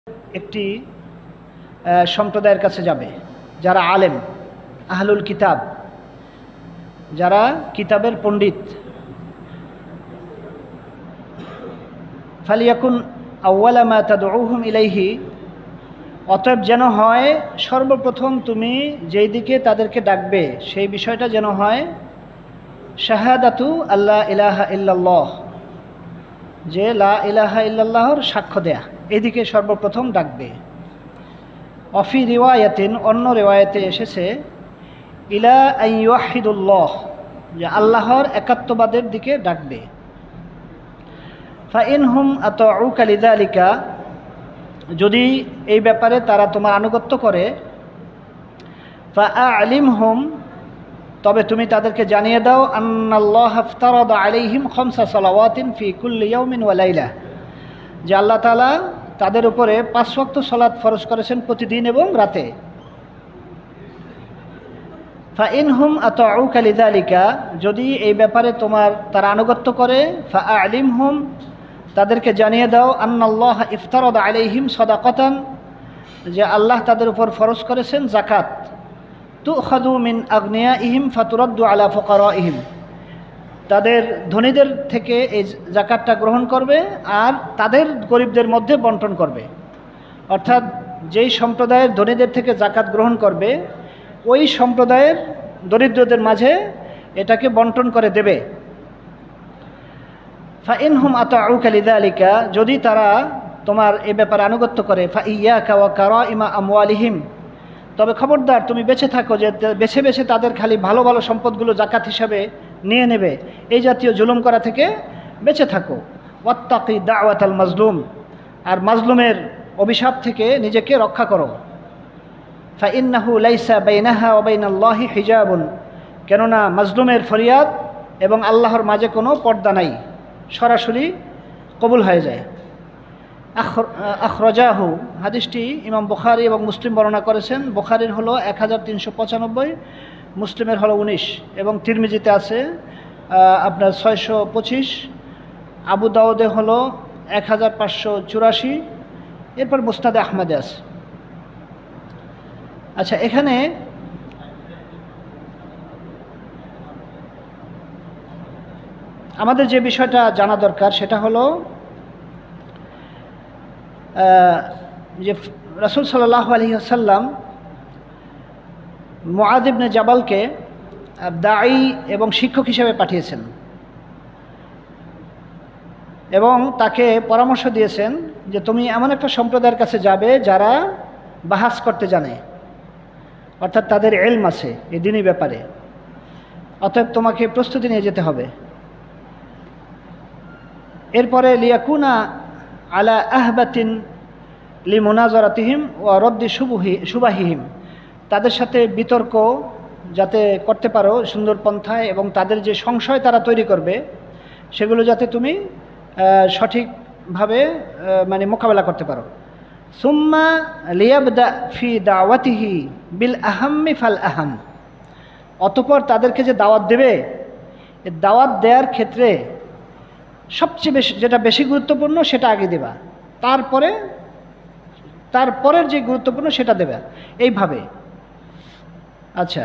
একটি সম্প্রদায়ের কাছে যাবে যারা আলেম, আহলুল কিতাব, যারা কিতাবের পণ্ডিত। ফালিয়াকুন আউয়ালা মা তাদউহুম ইলাইহি, অতএব যেন হয় সর্বপ্রথম তুমি যেই দিকে তাদেরকে ডাকবে সেই বিষয়টা যেন হয় শাহাদাতু আল্লা ইলাহা ইল্লাল্লাহ, যে লা ইলাহা ইল্লাল্লাহর সাক্ষ্য দেয়া, এদিকে সর্বপ্রথম ডাকবে। অফি রিওয়ায়াতিন, অন্য রিওয়ায়াতে এসেছে ইলা আইয়ুহিদুল্লাহ, যে আল্লাহর একাত্মবাদের দিকে ডাকবে। ফাইনহুম আতাউকা লিযালিকা, যদি এই ব্যাপারে তারা তোমার আনুগত্য করে, ফাআলিমহুম, তবে তুমি তাদেরকে জানিয়ে দাও আন্নাল্লাহ ইফতারাদা আলাইহিম খামসা সালাওয়াতিন ফি কুল্লি ইয়াউমিন ওয়া লাইলা, যে আল্লাহ তাআলা তাদের উপরে 5 ওয়াক্ত সালাত ফরজ করেছেন প্রতিদিন এবং রাতে। ফাইনহুম আতাউকা লিযালিকা, যদি এই ব্যাপারে তারা আনুগত্য করে, ফাআলিমহুম, তাদেরকে জানিয়ে দাও আন্নাল্লাহ ইফতারাদা আলাইহিম সাদাকাতান, যে আল্লাহ তাদের উপর ফরজ করেছেন যাকাত, তুখাযু মিন আগনিয়াইহিম ফাতুরাদ্দু আলা ফুকারাইহিম, তাদের ধনীদের থেকে এই যাকাতটা গ্রহণ করবে আর তাদের গরিবদের মধ্যে বন্টন করবে। অর্থাৎ যেই সম্প্রদায়ের ধনীদের থেকে যাকাত গ্রহণ করবে ওই সম্প্রদায়ের দরিদ্রদের মাঝে এটাকে বন্টন করে দেবে। ফাইনহুম আতাউকা লিযালিকা, যদি তারা তোমার এ ব্যাপারে আনুগত্য করে, ফাইয়াকা ওয়া কারাইমা আমওয়ালিহিম, তবে খবরদার তুমি বেঁচে থাকো যে বেছে বেছে তাদের খালি ভালো ভালো সম্পদগুলো যাকাত হিসাবে নিয়ে নেবে, এই জাতীয় জুলুম করা থেকে বেঁচে থাকো। ওয়াত্তাকি দাওয়াতাল মাজলুম, আর মাজলুমের অভিশাপ থেকে নিজেকে রক্ষা করো। ফাইন্নাহু লাইসা বাইনাহা ওয়া বাইনাল্লাহি হিজাবুন, কেননা মাজলুমের ফরিয়াদ এবং আল্লাহর মাঝে কোনো পর্দা নাই, সরাসরি কবুল হয়ে যায়। আখরাজাহু, হাদিসটি ইমাম বুখারী এবং মুসলিম বর্ণনা করেছেন। বুখারীর হলো 1395, মুসলিমের হলো 19 এবং তিরমিজিতে আছে আপনার 625, আবু দাউদে হলো 1584, এরপর মুসনাদে আহমদে আছে। আচ্ছা, এখানে আমাদের যে বিষয়টা জানা দরকার সেটা হলো যে রাসূল সাল্লাল্লাহু আলাইহি ওয়াসাল্লাম মুআয ইবনে জাবালকে দাঈ এবং শিক্ষক হিসেবে পাঠিয়েছেন এবং তাকে পরামর্শ দিয়েছেন যে তুমি এমন একটা সম্প্রদায়ের কাছে যাবে যারা বাহাস করতে জানে, অর্থাৎ তাদের ইলম আছে এই দ্বীনি ব্যাপারে, অতএব তোমাকে প্রস্তুতি নিয়ে যেতে হবে। এরপরে লিয়াকুনা আলা আহবাতিন লিমুনাজারাতিহিম ওয়া রদ্দি শুবাহিহিম, তাদের সাথে বিতর্ক যাতে করতে পারো সুন্দর পন্থায়, এবং তাদের যে সংশয় তারা তৈরি করবে সেগুলো যাতে তুমি সঠিকভাবে মোকাবেলা করতে পারো। সুম্মা লিয়াবদা ফি দাওয়াতিহি বিল আহাম্মি ফাল আহাম, অতঃপর তাদেরকে যে দাওয়াত দেবে, দাওয়াত দেওয়ার ক্ষেত্রে সবচেয়ে বেশি যেটা বেশি গুরুত্বপূর্ণ সেটা আগে দেবা, তারপরের যে গুরুত্বপূর্ণ সেটা দেবে, এইভাবে। আচ্ছা,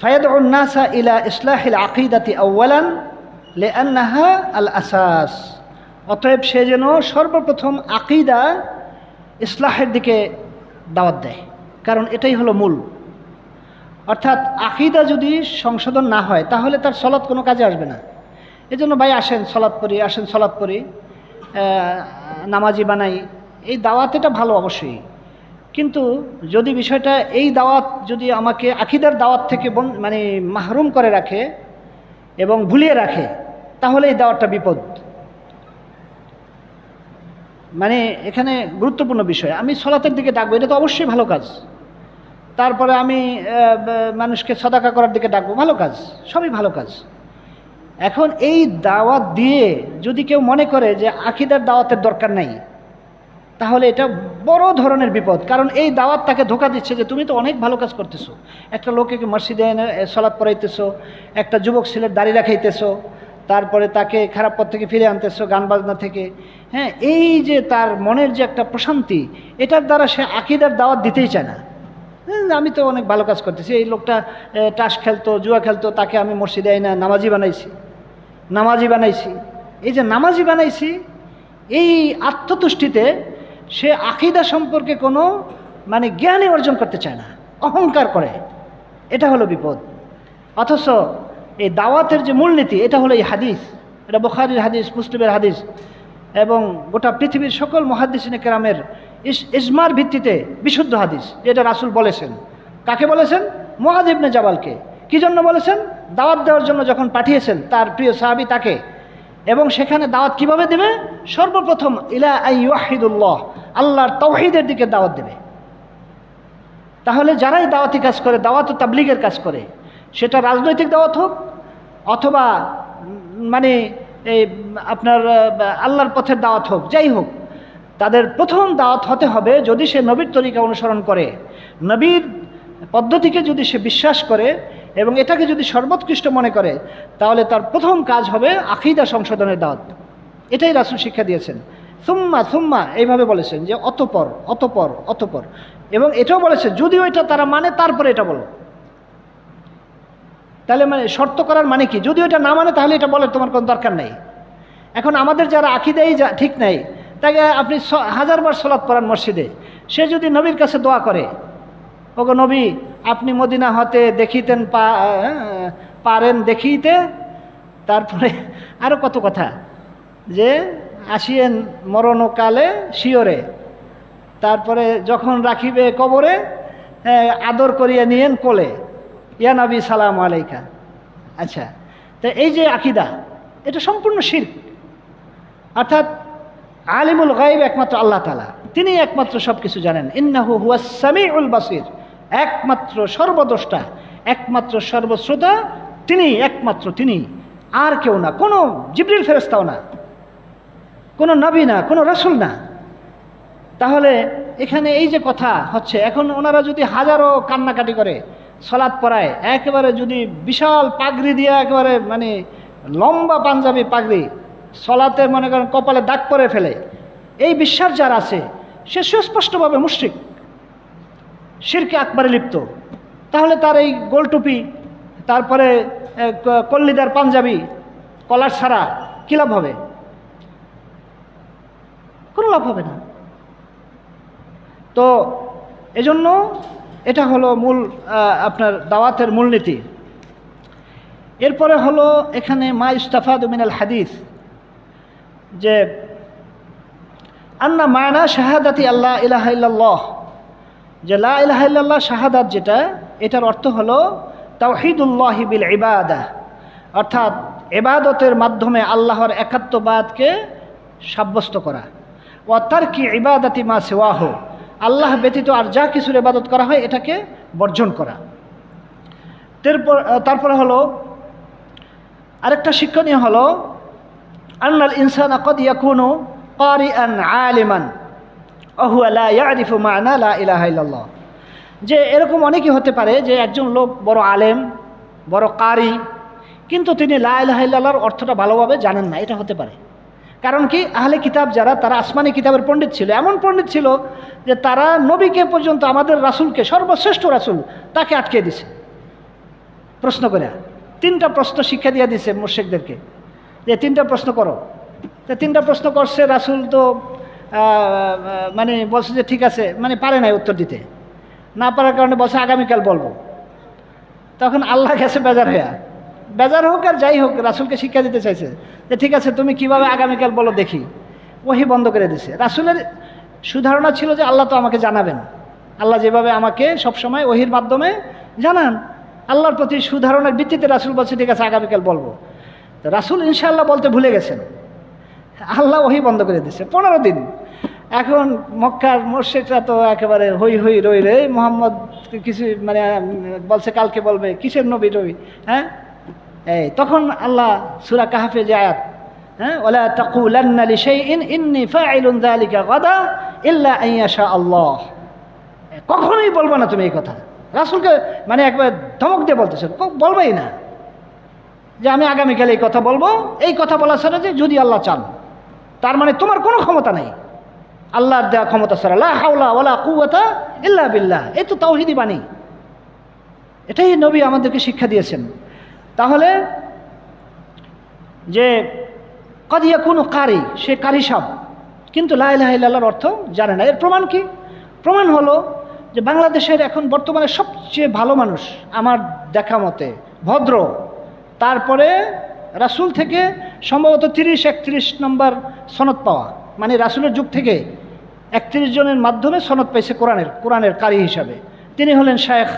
ফায়াদউন নাসা ইলা ইসলাহিল আকিদাতি আউয়ালান লিআন্নাহা আল আসাস, অতএব সে যেন সর্বপ্রথম আকিদা ইসলাহের দিকে দাওয়াত দেয়, কারণ এটাই হলো মূল। অর্থাৎ আকিদা যদি সংশোধন না হয় তাহলে তার সলাৎ কোনো কাজে আসবে না। এজন্য ভাই আসেন সলাৎ করি, আসেন সলাৎ করি, নামাজি বানাই, এই দাওয়াত এটা ভালো অবশ্যই, কিন্তু যদি বিষয়টা এই দাওয়াত যদি আমাকে আকিদার দাওয়াত থেকে মাহরুম করে রাখে এবং ভুলিয়ে রাখে, তাহলে এই দাওয়াতটা বিপদ। এখানে গুরুত্বপূর্ণ বিষয়, আমি সলাতের দিকে ডাকবো, এটা তো অবশ্যই ভালো কাজ। তারপরে আমি মানুষকে সাদাকা করার দিকে ডাকবো, ভালো কাজ, সবই ভালো কাজ। এখন এই দাওয়াত দিয়ে যদি কেউ মনে করে যে আকিদার দাওয়াতের দরকার নাই, তাহলে এটা বড় ধরনের বিপদ। কারণ এই দাওয়াত তাকে ধোঁকা দিচ্ছে যে তুমি তো অনেক ভালো কাজ করতেছো, একটা লোককে মসজিদে এনে সলাৎ পড়াইতেছো, একটা যুবক ছেলের দাড়ি রাখাইতেছো, তারপরে তাকে খারাপ পথ থেকে ফিরে আনতেছো গান বাজনা থেকে, হ্যাঁ, এই যে তার মনের যে একটা প্রশান্তি, এটার দ্বারা সে আকীদার দাওয়াত দিতেই চায় না। আমি তো অনেক ভালো কাজ করতেছি, এই লোকটা তাস খেলতো, জুয়া খেলতো, তাকে আমি মসজিদে আইনা নামাজি বানাইছি। এই যে নামাজি বানাইছি, এই আত্মতুষ্টিতে সে আকীদা সম্পর্কে কোনো মানে জ্ঞানই অর্জন করতে চায় না, অহংকার করে। এটা হলো বিপদ। অথচ এই দাওয়াতের যে মূলনীতি, এটা হলো এই হাদিস, এটা বুখারীর হাদিস, মুসলিমের হাদিস, এবং গোটা পৃথিবীর সকল মুহাদ্দিসিনে কেরামের ইজমার ভিত্তিতে বিশুদ্ধ হাদিস। এটা রাসূল বলেছেন। কাকে বলেছেন? মুআয ইবনে জাবালকে। কি জন্য বলেছেন? দাওয়াত দেওয়ার জন্য যখন পাঠিয়েছেন তার প্রিয় সাহাবী তাকে, এবং সেখানে দাওয়াত কিভাবে দেবে? সর্বপ্রথম ইলা আইয়ুহিদুল্লাহ, আল্লাহর তাওহীদের দিকে দাওয়াত দেবে। তাহলে যারাই দাওয়াতি কাজ করে, দাওয়াত ও তাবলীগের কাজ করে, সেটা রাজনৈতিক দাওয়াত হোক অথবা মানে এই আপনার আল্লাহর পথের দাওয়াত হোক, যাই হোক, তাদের প্রথম দাওয়াত হতে হবে, যদি সে নবীর তরিকা অনুসরণ করে, নবীর পদ্ধতিকে যদি সে বিশ্বাস করে এবং এটাকে যদি সর্বোৎকৃষ্ট মনে করে, তাহলে তার প্রথম কাজ হবে আকীদা সংশোধনের দাওয়াত। এটাই রাসূল শিক্ষা দিয়েছেন। সুম্মা এইভাবে বলেছেন যে অতপর, এবং এটাও বলেছে যদিও এটা তারা মানে তারপরে এটা বলো। তাহলে মানে শর্ত করার মানে কি? যদিও এটা না মানে তাহলে এটা বলে তোমার কোনো দরকার নেই। এখন আমাদের যারা আকীদাই ঠিক নেই, তাকে আপনি 1000 বার সালাত পড়ান মসজিদে, সে যদি নবীর কাছে দোয়া করে, ওগো নবী আপনি মদিনা হতে দেখিতেন পারেন দেখিতে, তারপরে আরও কত কথা, যে আসিয়েন মরণকালে শিওরে, তারপরে যখন রাখিবে কবরে আদর করিয়া নিয়েন কোলে, ইয়া নবী সালাম আলাইকা। আচ্ছা, তো এই যে আকীদা, এটা সম্পূর্ণ শিরক। অর্থাৎ আলিমুল গায়ব একমাত্র আল্লাহ তাআলা, তিনি একমাত্র সব কিছু জানেন। ইন্নাহু হুয়াস সামিউল বাসির, একমাত্র সর্বদ্রষ্টা, একমাত্র সর্বশ্রোতা, তিনি একমাত্র, তিনি, আর কেউ না। কোনো জিবরিল ফেরেশতাও না, কোনো নবী না, কোনো রাসূল না। তাহলে এখানে এই যে কথা হচ্ছে, এখন ওনারা যদি হাজারো কান্নাকাটি করে সালাত পড়ায়, একেবারে যদি বিশাল পাগড়ি দিয়ে একেবারে মানে লম্বা পাঞ্জাবি পাগড়ি, সালাতে মনে করেন কপালে দাগ করে ফেলে, এই বিশ্বাস যার আছে সে সুস্পষ্টভাবে মুশরিক, শিরকে আকবারে লিপ্ত। তাহলে তার এই গোলটুপি, তারপরে কল্লিদার পাঞ্জাবি, কলার ছাড়া কী লাভ হবে? কোনো লাভ হবে না। তো এজন্য এটা হলো মূল আপনার দাওয়াতের মূলনীতি। এরপরে হলো এখানে মা ইস্তাফাদু মিনাল হাদিস, যে আন্না মায়না শাহাদাতি আল্লাহ ইলাহা ইল্লাল্লাহ, যে লা ইলাহা ইল্লাল্লাহ শাহাদাত যেটা, এটার অর্থ হলো তাওহীদুল্লাহি বিল ইবাদাহ, অর্থাৎ ইবাদতের মাধ্যমে আল্লাহর একাত্মবাদকে সাব্যস্ত করা। ওয়া তারকি ইবাদাতি মা সিওয়াহু, আল্লাহ ব্যতীত আর যা কিছুর ইবাদত করা হয় এটাকে বর্জন করা। তারপরে হলো আরেকটা শিক্ষণীয় হলো আন্নাল ইনসানা কদ ইয়াকুনু কারিআন আলিমান ওয়া হুয়া লা ইয়ারিফু মা'না লা ইলাহা ইল্লাল্লাহ, যে এরকম অনেকেই হতে পারে যে একজন লোক বড় আলেম, বড় কারি, কিন্তু তিনি লা ইলাহা ইল্লাল্লাহর অর্থটা ভালোভাবে জানেন না। এটা হতে পারে। কারণ কি? আহলে কিতাব যারা, তারা আসমানি কিতাবের পণ্ডিত ছিল, এমন পণ্ডিত ছিল যে তারা নবীকে পর্যন্ত, আমাদের রাসূলকে, সর্বশ্রেষ্ঠ রাসূল, তাকে আটকে দিছে প্রশ্ন করে। 3টা প্রশ্ন শিক্ষা দিয়ে দিছে মুশরিকদেরকে, যে 3টা প্রশ্ন করো। তো 3টা প্রশ্ন করছে, রাসূল তো মানে বলছে যে ঠিক আছে, মানে পারে নাই উত্তর দিতে, না পারার কারণে বলছে আগামীকাল বলবো। তখন আল্লাহ গেছে বেজার হোক আর যাই হোক, রাসূলকে শিক্ষা দিতে চাইছে যে ঠিক আছে তুমি কিভাবে আগামীকাল বলো দেখি। ওহী বন্ধ করে দিছে। রাসূলের সুধারণা ছিল যে আল্লাহ তো আমাকে জানাবেন, আল্লাহ যেভাবে আমাকে সবসময় ওহীর মাধ্যমে জানান, আল্লাহর প্রতি সুধারণার ভিত্তিতে রাসূল বলছে ঠিক আছে আগামীকাল বলবো। তো রাসূল ইনশাআল্লাহ বলতে ভুলে গেছেন, আল্লাহ ওহী বন্ধ করে দিচ্ছে 15 দিন। এখন মক্কার মুশরিকরা তো একেবারে হই রই রে, মুহাম্মদ কিছু মানে বলছে কালকে বলবে, কিসের নবী রবি, হ্যাঁ। এই তখন আল্লাহ সূরা কাহফে যে আয়াত, হ্যাঁ, ওয়ালা তাকুলান্না লিশাইইন ইন্নী ফাইলুন যালিকা গাদা ইল্লা আন ইয়াশা আল্লাহ, কখনোই বলবো না তুমি এই কথা। রাসূলকে মানে একবার ধমক দিয়ে বলতেছেন, বলবেই না যে আমি আগামীকাল এই কথা বলবো। এই কথা বলা ছাড়া যে যদি আল্লাহ চান, তার মানে তোমার কোনো ক্ষমতা নেই আল্লাহর দেওয়া ক্ষমতা ছাড়া। লা হাওলা ওয়ালা কুওয়াতা ইল্লা বিল্লাহ, এই তো তাওহীদি বাণী, এটাই নবী আমাদেরকে শিক্ষা দিয়েছেন। তাহলে যে কদ ইয়াকুনু কারি, সে কারি সাহেব, কিন্তু লা ইলাহা ইল্লাল্লাহর অর্থ জানে না। এর প্রমাণ কি? প্রমাণ হলো যে বাংলাদেশের এখন বর্তমানে সবচেয়ে ভালো মানুষ আমার দেখা মতে ভদ্র, তারপরে রাসূল থেকে সম্ভবত 30-31 নম্বর সনদ পাওয়া, মানে রাসূলের যুগ থেকে 31 জনের মাধ্যমে সনদ পাইছে কোরআনের কারি হিসাবে। তিনি হলেন শায়েখ,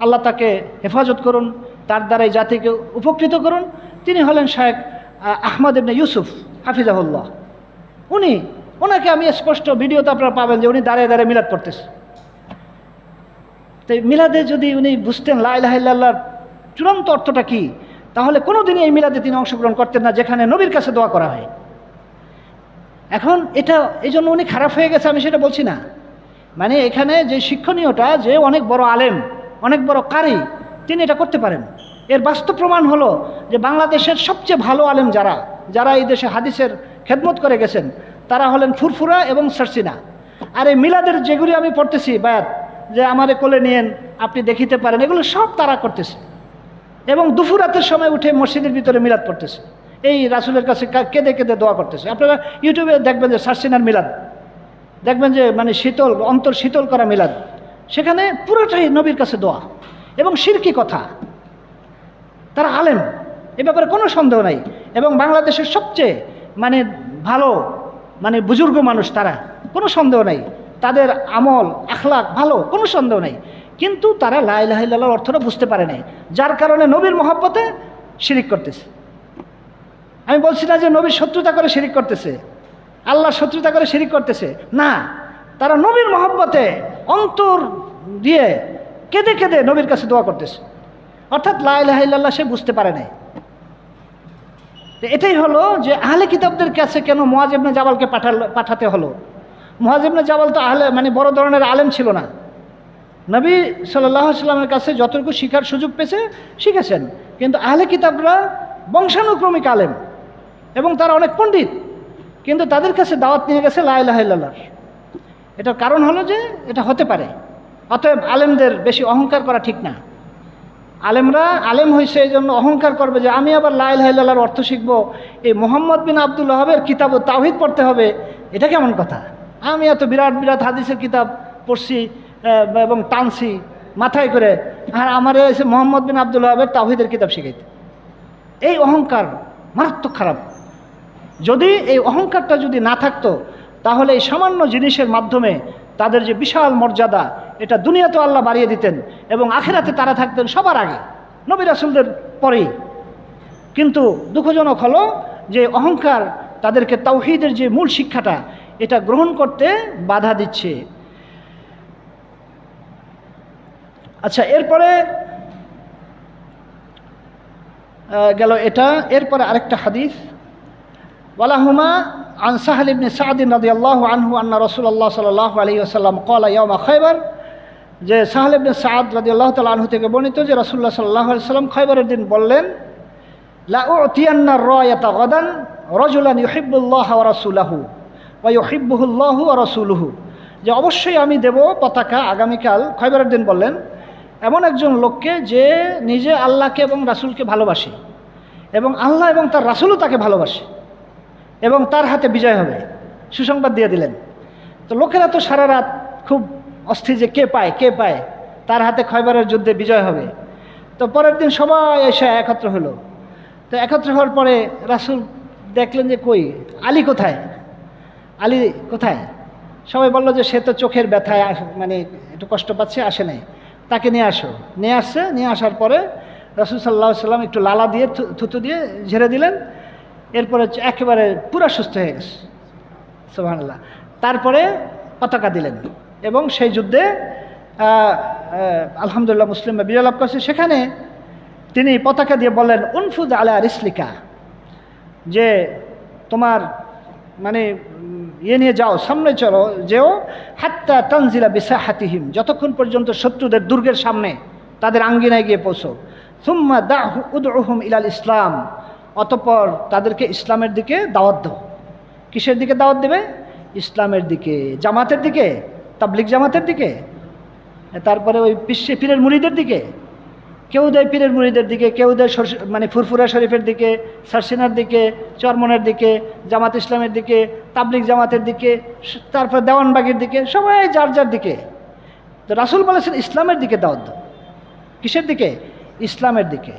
আল্লাহ তাকে হেফাজত করুন, তার দ্বারাই জাতিকে উপকৃত করুন। তিনি হলেন শায়েখ আহমদ ইবনে ইউসুফ হাফিজাহুল্লাহ। ওনাকে আমি স্পষ্ট ভিডিওতে আপনারা পাবেন যে উনি দাঁড়িয়ে দাঁড়িয়ে মিলাদ পড়তেছে। তো মিলাদে যদি উনি বুঝতেন লা ইলাহা ইল্লাল্লাহর চূড়ান্ত অর্থটা কি, তাহলে কোনোদিনই এই মিলাদে তিনি অংশগ্রহণ করতেন না যেখানে নবীর কাছে দোয়া করা হয়। এখন এটা এই জন্য উনি খারাপ হয়ে গেছে আমি সেটা বলছি না, মানে এখানে যে শিক্ষণীয়টা যে অনেক বড় আলেম, অনেক বড় কারি, তিনি এটা করতে পারেন। এর বাস্তব প্রমাণ হলো যে বাংলাদেশের সবচেয়ে ভালো আলেম যারা এই দেশে হাদিসের খেদমত করে গেছেন, তারা হলেন ফুরফুরা এবং সারসিনা। আর এই মিলাদের যেগুলি আমি পড়তেছি বায়াত, যে আমারে কোলে নিয়েন আপনি দেখিতে পারেন, এগুলো সব তারা করতেছে। এবং দুপুর রাতের সময় উঠে মসজিদের ভিতরে মিলাদ পড়তেছে, এই রাসূলের কাছে কেঁদে কেঁদে দোয়া করতেছে। আপনারা ইউটিউবে দেখবেন যে সারসিনার মিলাদ, দেখবেন যে মানে শীতল, অন্তর শীতল করা মিলাদ, সেখানে পুরোটাই নবীর কাছে দোয়া এবং শিরকি কথা। তারা আলেম, এ ব্যাপারে কোনো সন্দেহ নাই। এবং বাংলাদেশের সবচেয়ে মানে ভালো মানে বুজুর্গ মানুষ, তারা কোনো সন্দেহ নাই, তাদের আমল আখলাক ভালো, কোনো সন্দেহ নাই। কিন্তু তারা লা ইলাহা ইল্লাল্লাহর অর্থটা বুঝতে পারে নাই, যার কারণে নবীর মহব্বতে শিরিক করতেছে। আমি বলছি না যে নবীর শত্রুতা করে শিরিক করতেছে, আল্লাহর শত্রুতা করে শিরিক করতেছে, না, তারা নবীর মহব্বতে অন্তর দিয়ে কেঁদে কেঁদে নবীর কাছে দোয়া করতেছে, অর্থাৎ লা ইলাহা ইল্লাল্লাহ সে বুঝতে পারে নাই। এটাই হলো যে আহলে কিতাবদের কাছে কেন মুআয ইবনে জাবালকে পাঠাতে হলো। মুআয ইবনে জাবাল তো মানে বড় ধরনের আলেম ছিল না। নবী সাল্লাল্লাহু আলাইহি ওয়াসাল্লামের কাছে যতটুকু শিখার সুযোগ পেয়েছে শিখেছেন, কিন্তু আহলে কিতাবরা বংশানুক্রমিক আলেম এবং তারা অনেক পণ্ডিত, কিন্তু তাদের কাছে দাওয়াত নিয়ে গেছে লা ইলাহা ইল্লাল্লাহ। এটার কারণ হলো যে এটা হতে পারে, অতএব আলেমদের বেশি অহংকার করা ঠিক না। আলেমরা আলেম হয়েছে এই জন্য অহংকার করবে যে আমি আবার লা ইলাহা ইল্লাল্লাহর অর্থ শিখব, এই মুহাম্মদ বিন আব্দুল ওয়াহাবের কিতাব তাওহীদ পড়তে হবে, এটা কেমন কথা? আমি এত বিরাট বিরাট হাদিসের কিতাব পড়ছি এবং টানছি মাথায় করে, আর আমার এসে মুহাম্মদ বিন আব্দুল ওয়াহাবের তাওহীদের কিতাব শিখাইতে। এই অহংকার মারাত্মক খারাপ। যদি এই অহংকারটা যদি না থাকতো, তাহলে এই সামান্য জিনিসের মাধ্যমে তাদের যে বিশাল মর্যাদা, এটা দুনিয়াতেও আল্লাহ বাড়িয়ে দিতেন এবং আখিরাতে তারা থাকতেন সবার আগে, নবী রাসূলদের পরেই। কিন্তু দুঃখজনক হলো যে অহংকার তাদেরকে তাওহীদের যে মূল শিক্ষাটা, এটা গ্রহণ করতে বাধা দিচ্ছে। আচ্ছা, এরপরে গেল এটা। এরপরে আরেকটা হাদিস, ওয়ালাহুমা আন সাহল ইবনে সাদ রাদিয়াল্লাহু আনহু আন্না রাসূলুল্লাহ সাল্লাল্লাহু আলাইহি ওয়াসাল্লাম ক্বালা ইয়াওমা খায়বার, যে সাহল ইবনে সাদ রাদিয়াল্লাহু তাআলা আনহু থেকে বর্ণিত যে রাসূলুল্লাহ সাল্লাল্লাহু আলাইহি ওয়াসাল্লাম খায়বারের দিন বললেন, লা উ'তিয়ান্না রায়াতা গাদান রাজুলান ইউহিব্বুল্লাহ ওয়া রাসূলুহু ওয়া ইউহিব্বুহুল্লাহু ওয়া রাসূলুহু, যে অবশ্যই আমি দেব পতাকা আগামীকাল। খায়বারের দিন বললেন এমন একজন লোককে যে নিজে আল্লাহকে এবং রাসূলকে ভালোবাসে এবং আল্লাহ এবং তার রাসূলও তাকে ভালোবাসে এবং তার হাতে বিজয় হবে, সুসংবাদ দিয়ে দিলেন। তো লোকেরা তো সারা রাত খুব অস্থির যে কে পায় তার হাতে খয়বরের যুদ্ধে বিজয় হবে। তো পরের দিন সবাই এসে একত্র হলো। তো একত্র হওয়ার পরে রাসূল দেখলেন যে কই আলী কোথায়? সবাই বলল যে সে তো চোখের ব্যথায় মানে একটু কষ্ট পাচ্ছে, আসে নাই, তাকে নিয়ে আসো। নিয়ে আসার পরে রাসূল সাল্লাল্লাহু আলাইহি ওয়াসাল্লাম একটু লালা দিয়ে থুতু দিয়ে ঝেড়ে দিলেন, এরপরে একেবারে পুরা সুস্থ হয়ে গেছে, সুবহানাল্লাহ। তারপরে পতাকা দিলেন এবং সেই যুদ্ধে আলহামদুলিল্লাহ মুসলিম বিজয় লাভ করেছে। সেখানে তিনি পতাকা দিয়ে বললেন, উনফুদ আলা রিসলিকা, যে তোমার মানে নিয়ে যাও, সামনে চলো, যেও, হাত্তা তানজিলা বিসাহাতিহিম, যতক্ষণ পর্যন্ত শত্রুদের দুর্গের সামনে তাদের আঙ্গিনায় গিয়ে পৌঁছো। সুম্মা উদউহুম ইলাল ইসলাম, অতঃপর তাদেরকে ইসলামের দিকে দাওয়াত দাও। কিসের দিকে দাওয়াত দেবে? ইসলামের দিকে। জামাতের দিকে? তাবলিগ জামাতের দিকে? তারপরে ওই পীরের মুরিদের দিকে? কেউ দেয় পীরের মুরিদের দিকে, কেউ দেয় মানে ফুরফুরা শরীফের দিকে, সারসিনার দিকে, চরমনের দিকে, জামাত ইসলামের দিকে, তাবলিগ জামাতের দিকে, তারপর দেওয়ানবাগের দিকে, সবাই যার যার দিকে। তো রাসূল বলেছেন ইসলামের দিকে দাওয়াত দাও। কিসের দিকে? ইসলামের দিকে।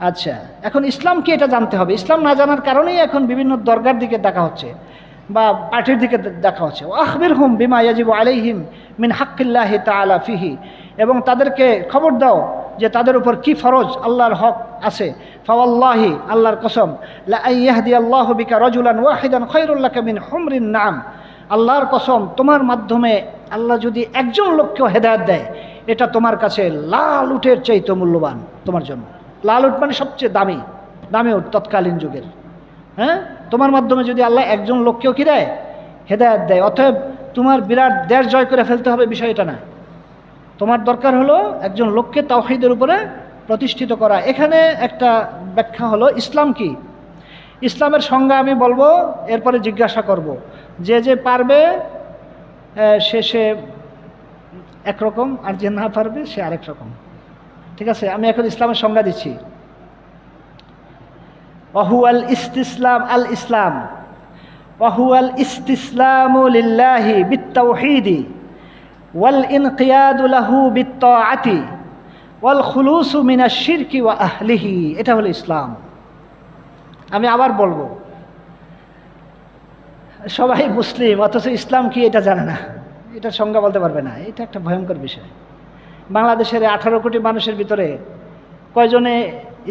আচ্ছা, এখন ইসলাম কি এটা জানতে হবে। ইসলাম না জানার কারণেই এখন বিভিন্ন দরগার দিকে দেখা হচ্ছে বা পার্টির দিকে দেখা হচ্ছে। আখবিরহুম বিমা ইয়াজিবু আলাইহিম মিন হাক্কিল্লাহি তাআলা ফিহি, এবং তাদেরকে খবর দাও যে তাদের উপর কি ফরজ, আল্লাহর হক আছে। ফাওয়াল্লাহি, আল্লাহর কসম, লা আইয়াহদিয়াল্লাহু বিকা রাজুলান ওয়াহিদান খায়রুল লাকা মিন হুমরিন নাম, আল্লাহর কসম, তোমার মাধ্যমে আল্লাহ যদি একজন লোককেও হেদায়েত দেয়, এটা তোমার কাছে লাল উটের চাইতে মূল্যবান তোমার জন্য। লাল উট মানে সবচেয়ে দামি দামি উট তৎকালীন যুগের। হ্যাঁ, তোমার মাধ্যমে যদি আল্লাহ একজন লোককেও কি দেয়? হেদায়েত দেয়। অতএব তোমার বিরাট দেশ জয় করে ফেলতে হবে, বিষয় এটা না। তোমার দরকার হলো একজন লোককে তাওহীদের উপরে প্রতিষ্ঠিত করা। এখানে একটা ব্যাখ্যা হলো ইসলাম কি। ইসলামের সংজ্ঞা আমি বলবো, এরপরে জিজ্ঞাসা করব। যে যে পারবে সে একরকম, আর যে না পারবে সে আরেক রকম। ঠিক আছে, আমি এখন ইসলামের সংজ্ঞা দিচ্ছি। ওয়াহুয়াল ইস্তিসলাম, আল ইসলাম ওয়াহুয়াল ইস্তিসলামু লিল্লাহি বিত্তাওহীদি ওয়াল ইনকিয়াদু লাহু বিত্তাআতি ওয়াল খুলুসু মিনাশ শিরকি ওয়া আহলিহি, এটা হলো ইসলাম। আমি আবার বলবো, সবাই মুসলিম অথচ ইসলাম কি এটা জানে না, এটার সংজ্ঞা বলতে পারবে না। এটা একটা ভয়ঙ্কর বিষয়। বাংলাদেশের 18 কোটি মানুষের ভিতরে কয়জনে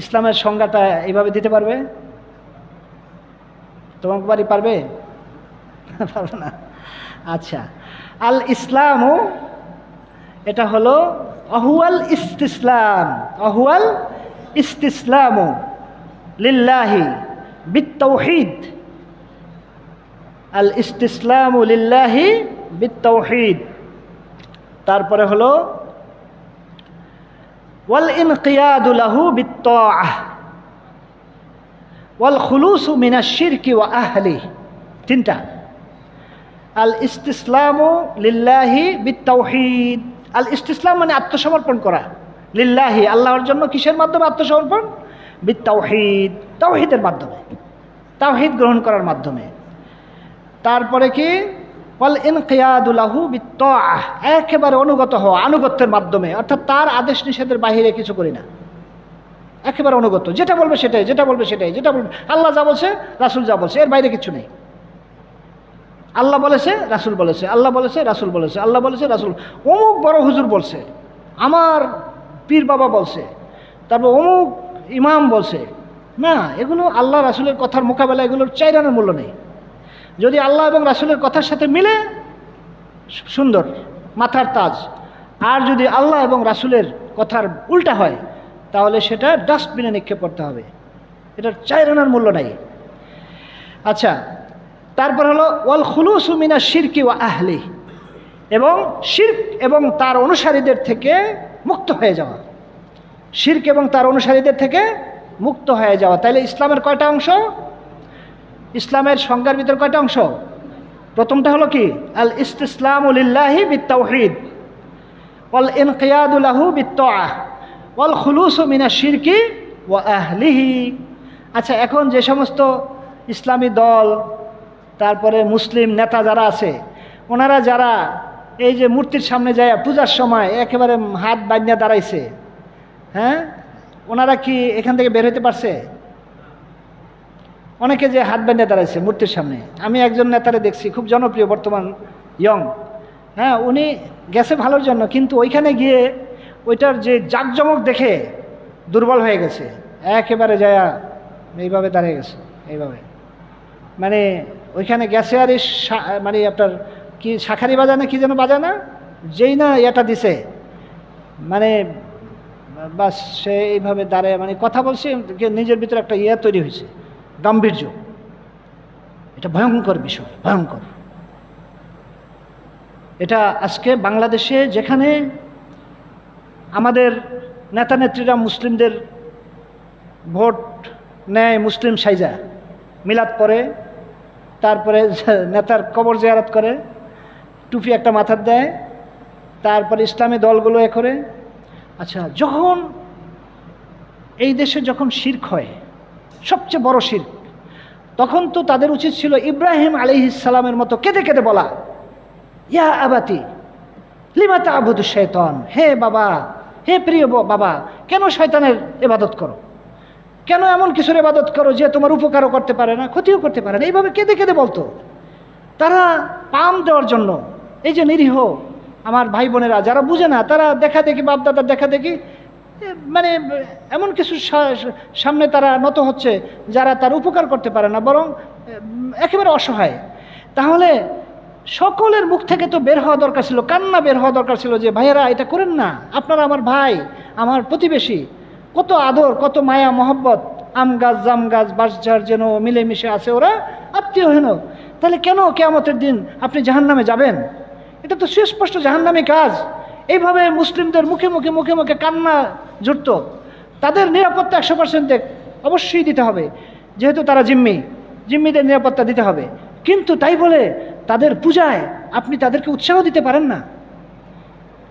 ইসলামের সংজ্ঞাটা এইভাবে দিতে পারবে? তোমার বাড়ি পারবে? পারবে না। আচ্ছা, আল ইসলামু, এটা হলো অহুয়াল ইস্তিসলাম, অহুয়াল ইস্তিসলামু লিল্লাহি বিত্তাওহীদ, আল ইস্তিসলামু লিল্লাহি বিত্তাওহীদ। তারপরে হলো ওয়াল ইনকিয়াদু লাহু বিত্তাআহ ওয়াল খুলুসু মিনাশ শিরকি ওয়া আহলিহি। তিনটা। আল ইস্তিসলামু লিল্লাহি বিত্তাওহীদ, আল ইস্তিসলাম মানে আত্মসমর্পণ করা, লিল্লাহি আল্লাহর জন্য। কিসের মাধ্যমে আত্মসমর্পণ? বিত্তাওহীদ, তাওহীদের মাধ্যমে, তাওহীদ গ্রহণ করার মাধ্যমে। তারপরে কি? ওয়াল ইনকিয়াদু লাহু বিত্তাআহ, একেবারে অনুগত হওয়া, আনুগত্যের মাধ্যমে, অর্থাৎ তার আদেশ নিষেধের বাইরে কিছু করি না, একেবারে অনুগত, যেটা বলবে সেটাই, যেটা বলবে সেটাই, যেটা বলবে আল্লাহ যা বলছে, রাসূল যা বলছে, এর বাইরে কিছু নেই। আল্লাহ বলেছে, রাসূল বলেছে, আল্লাহ বলেছে, রাসূল বলেছে, আল্লাহ বলেছে, রাসূল, অমুক বড় হুজুর বলছে, আমার পীর বাবা বলছে, তারপর অমুক ইমাম বলছে, না, এগুলো আল্লাহ রাসূলের কথার মোকাবেলা এগুলোর চাইরানোর মূল্য নেই। যদি আল্লাহ এবং রাসূলের কথার সাথে মিলে, সুন্দর, মাথার তাজ। আর যদি আল্লাহ এবং রাসূলের কথার উল্টা হয়, তাহলে সেটা ডাস্টবিনে নিক্ষেপ করতে হবে, এটার চাইরানোর মূল্য নাই। আচ্ছা, তারপর হলো ওয়াল খুলুসু মিনাশ শিরকি ওয়া আহলিহি, এবং শিরক এবং তার অনুসারীদের থেকে মুক্ত হয়ে যাওয়া, শিরক এবং তার অনুসারীদের থেকে মুক্ত হয়ে যাওয়া। তাইলে ইসলামের কয়টা অংশ? ইসলামের সংজ্ঞার ভিতর কয়টা অংশ? প্রথমটা হলো কি? আল ইস্তিসলামু লিল্লাহি বিত্তাওহীদ ওয়াল ইনকিয়াদু লাহু বিত্তাআহ ওয়াল খুলুসু মিনাশ শিরকি ওয়া আহলিহি। আচ্ছা, এখন যে সমস্ত ইসলামী দল, তারপরে মুসলিম নেতা যারা আছে, ওনারা যারা এই যে মূর্তির সামনে যায় পূজার সময় একেবারে হাত বাঁধিয়ে দাঁড়াইছে, হ্যাঁ, ওনারা কি এখান থেকে বের হতে পারছে? অনেকে যে হাত বাঁধিয়ে দাঁড়াইছে মূর্তির সামনে, আমি একজন নেতারে দেখছি, খুব জনপ্রিয় বর্তমান, ইয়ং, হ্যাঁ, উনি গেছে ভালোর জন্য, কিন্তু ওইখানে গিয়ে ওইটার যে জাঁকজমক দেখে দুর্বল হয়ে গেছে, একেবারে যায় এইভাবে দাঁড়িয়ে গেছে, এইভাবে, মানে ওইখানে গেছে আর মানে আপনার কি শাঁখারি বাজানে কি যেন বাজানা, যেই না এটা দিছে, মানে বাস সে এইভাবে দাঁড়ায় মানে কথা বলছে, নিজের ভিতরে একটা ইয়ে তৈরি হয়েছে, গাম্ভীর্য। এটা ভয়ঙ্কর বিষয়, ভয়ঙ্কর। এটা আজকে বাংলাদেশে যেখানে আমাদের নেতা নেত্রীরা মুসলিমদের ভোট নেয়, মুসলিম সাইজা মিলাদ পড়ে, তারপরে নেতার কবর জিয়ারত করে, টুপি একটা মাথার দেয়, তারপরে ইসলামী দলগুলো এ করে। আচ্ছা, যখন এই দেশে যখন শিরক হয়, সবচেয়ে বড় শিরক, তখন তো তাদের উচিত ছিল ইব্রাহিম আলাইহিস সালামের মতো কেঁদে কেঁদে বলা, ইয়া আবাতি লিমা তা'বুদু শাইতান, হে বাবা, হে প্রিয় বাবা, কেন শয়তানের ইবাদত করো, কেন এমন কিছুর ইবাদত করো যে তোমার উপকারও করতে পারে না, ক্ষতিও করতে পারে না। এইভাবে কেঁদে কেঁদে বলতো তারা, পাম দেওয়ার জন্য। এই যে নিরীহ আমার ভাই বোনেরা যারা বুঝে না, তারা দেখা দেখি, বাপদাদার দেখা দেখি, মানে এমন কিছু সামনে তারা নত হচ্ছে যারা তার উপকার করতে পারে না, বরং একেবারে অসহায়। তাহলে সকলের মুখ থেকে তো বের হওয়া দরকার ছিল, কান্না বের হওয়া দরকার ছিল যে ভাইয়েরা এটা করেন না, আপনারা আমার ভাই, আমার প্রতিবেশী, কত আদর, কত মায়া মহব্বত, আম গাছ জাম গাছ বাঁশঝাড় যেন মিলেমিশে আছে, ওরা আত্মীয় হেন। তাহলে কেন কিয়ামতের দিন আপনি জাহান্নামে যাবেন? এটা তো সুস্পষ্ট জাহান্নামী কাজ। এইভাবে মুসলিমদের মুখে মুখে মুখে মুখে কান্না জুড়ত। তাদের নিরাপত্তা 100% অবশ্যই দিতে হবে, যেহেতু তারা জিম্মিদের নিরাপত্তা দিতে হবে। কিন্তু তাই বলে তাদের পূজায় আপনি তাদেরকে উৎসাহ দিতে পারেন না।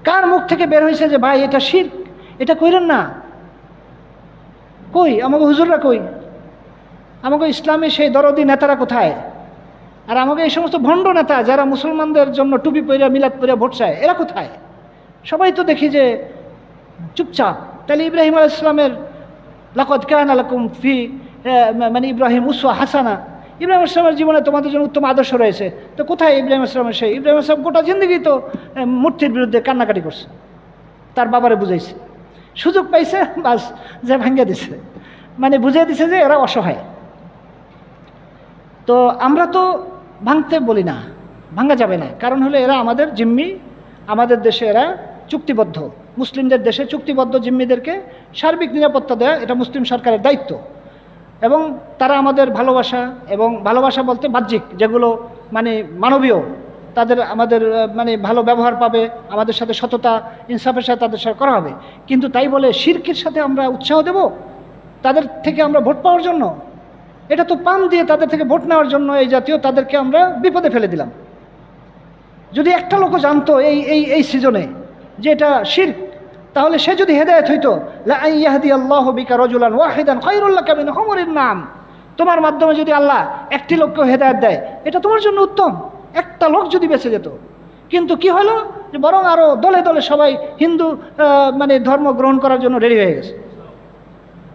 কার মুখ থেকে বের হয়েছে যে ভাই এটা শিরক, এটা কইরেন না? কই আমাকে হুজুররা, কই আমাকে ইসলামী সেই দরদি নেতারা কোথায়? আর আমাকে এই সমস্ত ভণ্ড নেতা যারা মুসলমানদের জন্য টুপি পইরা মিলাদ পইরা ভোট চায়, এরা কোথায়? সবাই তো দেখি যে চুপচাপ। তাহলে ইব্রাহিম আলাইহিস সালামের লাকাদ কানা লাকুম ফি মানে ইব্রাহিম উসওয়া হাসানা, ইব্রাহিম আসলামের জীবনে তোমাদের জন্য উত্তম আদর্শ রয়েছে। তো কোথায় ইব্রাহিম আসলামের সেই? ইব্রাহিম আসলাম গোটা জিন্দগি তো মূর্তির বিরুদ্ধে কান্নাকাটি করছে, তার বাবারে বুঝাইছে, সুযোগ পাইছে বাস যে ভাঙ্গা দিছে, মানে বুঝিয়ে দিছে যে এরা অসহায়। তো আমরা তো ভাঙতে বলি না, ভাঙ্গা যাবে না, কারণ হলো এরা আমাদের জিম্মি, আমাদের দেশে এরা চুক্তিবদ্ধ, মুসলিমদের দেশে চুক্তিবদ্ধ জিম্মিদেরকে সার্বিক নিরাপত্তা দেওয়া এটা মুসলিম সরকারের দায়িত্ব। এবং তারা আমাদের ভালোবাসা, এবং ভালোবাসা বলতে বাহ্যিক যেগুলো মানে মানবীয়, তাদের আমাদের মানে ভালো ব্যবহার পাবে, আমাদের সাথে সততা ইনসাফের সাথে তাদের সাথে করা হবে। কিন্তু তাই বলে শিরকের সাথে আমরা উৎসাহ দেব তাদের থেকে আমরা ভোট পাওয়ার জন্য? এটা তো পাম দিয়ে তাদের থেকে ভোট নেওয়ার জন্য এই জাতীয় তাদেরকে আমরা বিপদে ফেলে দিলাম। যদি একটা লোকও জানতো এই এই এই সিজনে যে এটা শিরক, তাহলে সে যদি হেদায়েত হইতো, লা ইয়াহদিয়াল্লাহু বিকা রাজুলান ওয়াহিদান খায়রুল লাকা মিন হুমুরিন নাম, তোমার মাধ্যমে যদি আল্লাহ একটি লোককে হেদায়েত দেয়, এটা তোমার জন্য উত্তম। একটা লোক যদি বেঁচে যেত। কিন্তু কি হলো, যে বরং আরো দলে দলে সবাই হিন্দু মানে ধর্ম গ্রহণ করার জন্য রেডি হয়ে গেছে।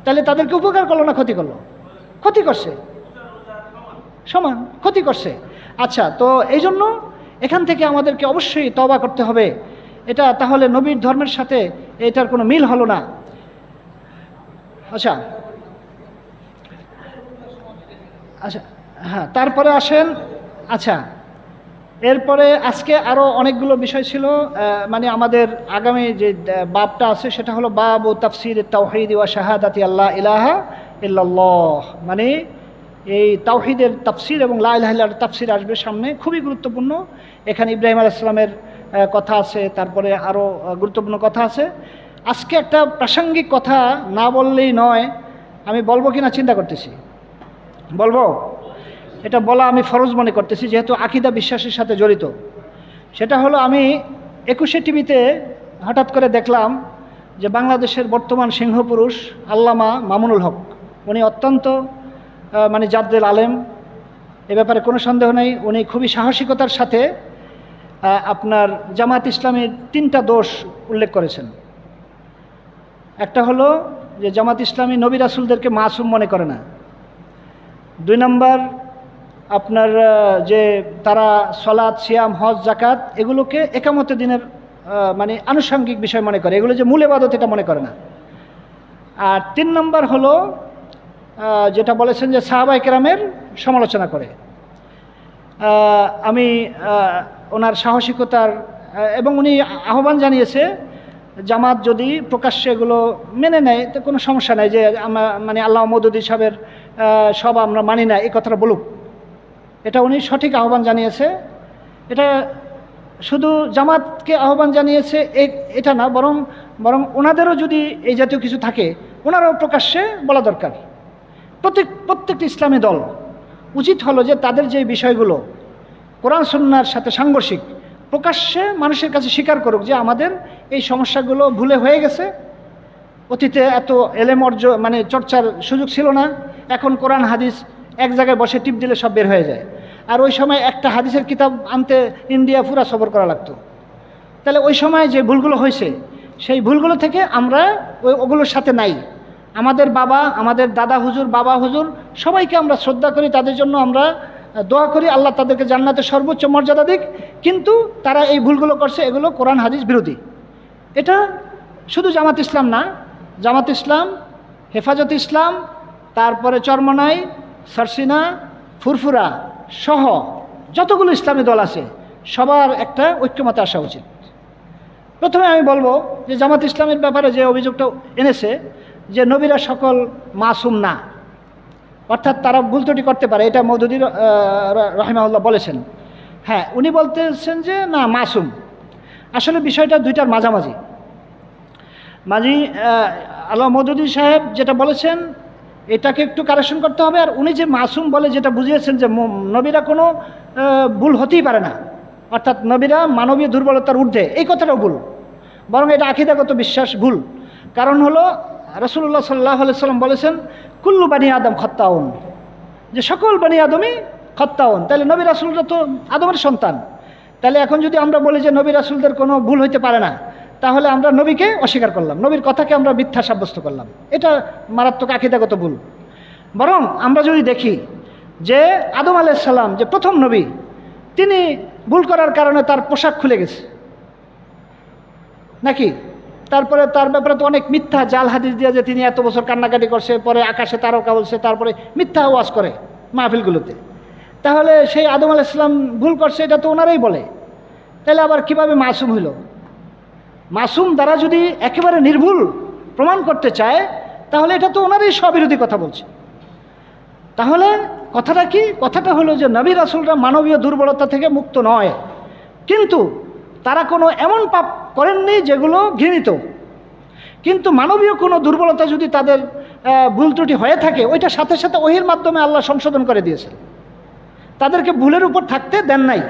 তাহলে তাদেরকে উপকার করলো না ক্ষতি করলো? ক্ষতি করছে, সমান ক্ষতি করছে। আচ্ছা, তো এই জন্য এখান থেকে আমাদেরকে অবশ্যই তওবা করতে হবে। এটা তাহলে নবীর ধর্মের সাথে এটার কোনো মিল হলো না। আচ্ছা আচ্ছা, হ্যাঁ, তারপরে আসেন। আচ্ছা, এরপরে আজকে আরও অনেকগুলো বিষয় ছিল। মানে আমাদের আগামী যে বাবটা আছে সেটা হলো বাবু তাফসির তাওহীদ ওয়া শাহাদাতি আল্লাহ ইলাহা ইল্লাল্লাহ, মানে এই তাওহীদের তাফসির এবং লা ইলাহা ইল্লাল্লাহর তাফসির আসবে সামনে, খুবই গুরুত্বপূর্ণ। এখানে ইব্রাহিম আলাইহিস সালামের কথা আছে, তারপরে আরও গুরুত্বপূর্ণ কথা আছে। আজকে একটা প্রাসঙ্গিক কথা না বললেই নয়, আমি বলবো কিনা চিন্তা করতেছি, বলবো। এটা বলা আমি ফরজ মনে করতেছি, যেহেতু আকীদা বিশ্বাসের সাথে জড়িত। সেটা হলো, আমি 21 টিভিতে হঠাৎ করে দেখলাম যে বাংলাদেশের বর্তমান সিংহপুরুষ আল্লামা মামুনুল হক, উনি অত্যন্ত মানে জাদ্দেল আলেম, এ ব্যাপারে কোনো সন্দেহ নেই। উনি খুবই সাহসিকতার সাথে আপনার জামাত ইসলামের 3টা দোষ উল্লেখ করেছেন। একটা হলো যে জামাত ইসলামী নবী রাসূলদেরকে মাসুম মনে করে না। 2 নম্বর আপনার যে তারা সলাৎ, সিয়াম, হজ, জাকাত এগুলোকে একামতে দিনের মানে আনুষঙ্গিক বিষয় মনে করে, এগুলো যে মূল ইবাদত এটা মনে করে না। আর 3 নম্বর হলো যেটা বলেছেন যে সাহাবায়ে কেরামের সমালোচনা করে। আমি ওনার সাহসিকতার এবং উনি আহ্বান জানিয়েছে জামাত যদি প্রকাশ্যে এগুলো মেনে নেয় তো কোনো সমস্যা নাই, যে মানে আল্লাহ মওদুদী সাহেবের সব আমরা মানি না, এই কথাটা বলুক। এটা উনি সঠিক আহ্বান জানিয়েছে। এটা শুধু জামাতকে আহ্বান জানিয়েছে এটা না, বরং ওনাদেরও যদি এই জাতীয় কিছু থাকে ওনারাও প্রকাশ্যে বলা দরকার। প্রত্যেকটি ইসলামী দল উচিত হলো যে তাদের যে বিষয়গুলো কোরআন সুন্নাহর সাথে সাংঘর্ষিক প্রকাশ্যে মানুষের কাছে স্বীকার করুক যে আমাদের এই সমস্যাগুলো ভুলে হয়ে গেছে, অতীতে এত এলেম মানে চর্চার সুযোগ ছিল না, এখন কোরআন হাদিস এক জায়গায় বসে টিপ দিলে সব বের হয়ে যায়। আর ওই সময় একটা হাদিসের কিতাব আনতে ইন্ডিয়া পুরা সফর করা লাগতো। তাহলে ওই সময় যে ভুলগুলো হয়েছে সেই ভুলগুলো থেকে আমরা ওগুলোর সাথে নাই। আমাদের বাবা, আমাদের দাদা হুজুর, বাবা হুজুর সবাইকে আমরা শ্রদ্ধা করি, তাদের জন্য আমরা দোয়া করি আল্লাহ তাদেরকে জান্নাতের সর্বোচ্চ মর্যাদা দিক। কিন্তু তারা এই ভুলগুলো করছে, এগুলো কোরআন হাদিস বিরোধী। এটা শুধু জামাত ইসলাম না, জামাত ইসলাম, হেফাজত ইসলাম, তারপরে চরমনাই, সারসিনা, ফুরফুরা সহ যতগুলো ইসলামী দল আছে সবার একটা ঐক্যমতে আসা উচিত। প্রথমে আমি বলবো যে জামাত ইসলামের ব্যাপারে যে অভিযোগটা এনেছে যে নবীরা সকল মাসুম না, অর্থাৎ তারা ভুল ত্রুটি করতে পারে, এটা মওদুদী রাহিমাহুল্লাহ বলেছেন। হ্যাঁ, উনি বলতেছেন যে না মাসুম। আসলে বিষয়টা দুইটার মাঝামাঝি। আল্লাহ মওদুদী সাহেব যেটা বলেছেন এটাকে একটু কারেকশন করতে হবে। আর উনি যে মাসুম বলে যেটা বুঝিয়েছেন যে নবীরা কোনো ভুল হতেই পারে না, অর্থাৎ নবীরা মানবীয় দুর্বলতার ঊর্ধ্বে, এই কথাটাও ভুল, বরং এটা আকীদাগত বিশ্বাস ভুল। কারণ হলো রাসূলুল্লাহ সাল্লাল্লাহু আলাইহি সাল্লাম বলেছেন কুল্লু বানি আদম খাত্তাউন, যে সকল বানি আদমই খাত্তাউন। তাহলে নবী রাসূলরা তো আদমের সন্তান। তাহলে এখন যদি আমরা বলি যে নবী রাসূলদের কোনো ভুল হইতে পারে না, তাহলে আমরা নবীকে অস্বীকার করলাম, নবীর কথাকে আমরা মিথ্যা সাব্যস্ত করলাম। এটা মারাত্মক আকীদাগত ভুল। বরং আমরা যদি দেখি যে আদম আলাইহিস সালাম যে প্রথম নবী, তিনি ভুল করার কারণে তার পোশাক খুলে গেছে নাকি? তারপরে তার ব্যাপারে তো অনেক মিথ্যা জাল হাদিস দিয়ে যে তিনি এত বছর কান্নাকাটি করছে, পরে আকাশে তারকা বলছে, তারপরে মিথ্যা ওয়াজ করে মাহফিলগুলোতে। তাহলে সেই আদম আলাইহিস সালাম ভুল করছে এটা তো ওনারাই বলে, তাহলে আবার কিভাবে মাসুম হইল? মাসুম দ্বারা যদি একেবারে নির্ভুল প্রমাণ করতে চায় তাহলে এটা তো ওনারই স্ববিরোধী কথা বলছে। তাহলে কথাটা কি? কথাটা হলো যে নবী রাসূলরা মানবীয় দুর্বলতা থেকে মুক্ত নয়, কিন্তু তারা কোনো এমন পাপ করেননি যেগুলো ঘৃণিত। কিন্তু মানবীয় কোনো দুর্বলতা যদি তাদের ভুল ত্রুটি হয়ে থাকে, ওইটা সাথে সাথে ওহির মাধ্যমে আল্লাহ সংশোধন করে দিয়েছে, তাদেরকে ভুলের উপর থাকতে দেন নাই,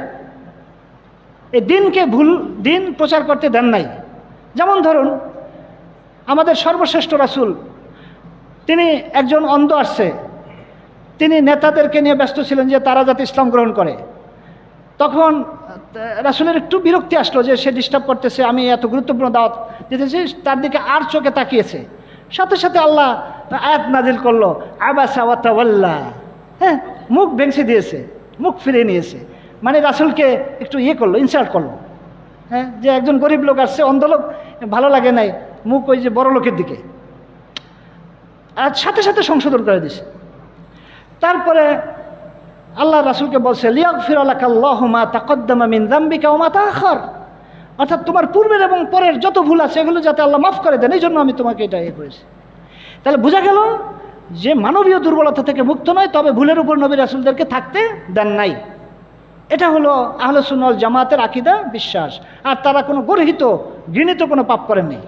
এই দিনকে ভুল দিন প্রচার করতে দেন নাই। যেমন ধরুন আমাদের সর্বশ্রেষ্ঠ রাসূল, তিনি একজন অন্ধ আসছে, তিনি নেতাদেরকে নিয়ে ব্যস্ত ছিলেন যে তারা যাতে ইসলাম গ্রহণ করে। তখন রাসূলের একটু বিরক্তি আসলো যে সে ডিস্টার্ব করতেছে, আমি এত গুরুত্বপূর্ণ দাওয়াত দিতেছি, তার দিকে আর চোখে তাকিয়েছে। সাথে সাথে আল্লাহ আয়াত নাজিল করলো আবাসা ওয়া তাওয়াল্লা, হ্যাঁ, মুখ ভেঙে দিয়েছে, মুখ ফিরিয়ে নিয়েছে, মানে রাসূলকে একটু করলো, ইনসাল্ট করলো। হ্যাঁ, যে একজন গরিব লোক আসছে, অন্ধ লোক, ভালো লাগে নাই, মুখ ওই যে বড় লোকের দিকে, আর সাথে সাথে সংশোধন করে দিছে। তারপরে আল্লাহ রাসূলকে বলছে লিয়াগফির লাকাল্লাহু মা তাকদ্দামা মিন যামবিকা ওয়া মা তাআখার, অর্থাৎ তোমার পূর্বের এবং পরের যত ভুল আছে এগুলো যাতে আল্লাহ মাফ করে দেন, এই জন্য আমি তোমাকে এটা করেছি। তাহলে বোঝা গেল যে মানবীয় দুর্বলতা থেকে মুক্ত নয়, তবে ভুলের উপর নবী রাসূলদেরকে থাকতে দেন নাই। এটা হলো আহলে সুন্নাহ ওয়াল জামাতের আকীদা বিশ্বাস। আর তারা কোনো গর্হিত ঘৃণিত কোনো পাপ করেননি,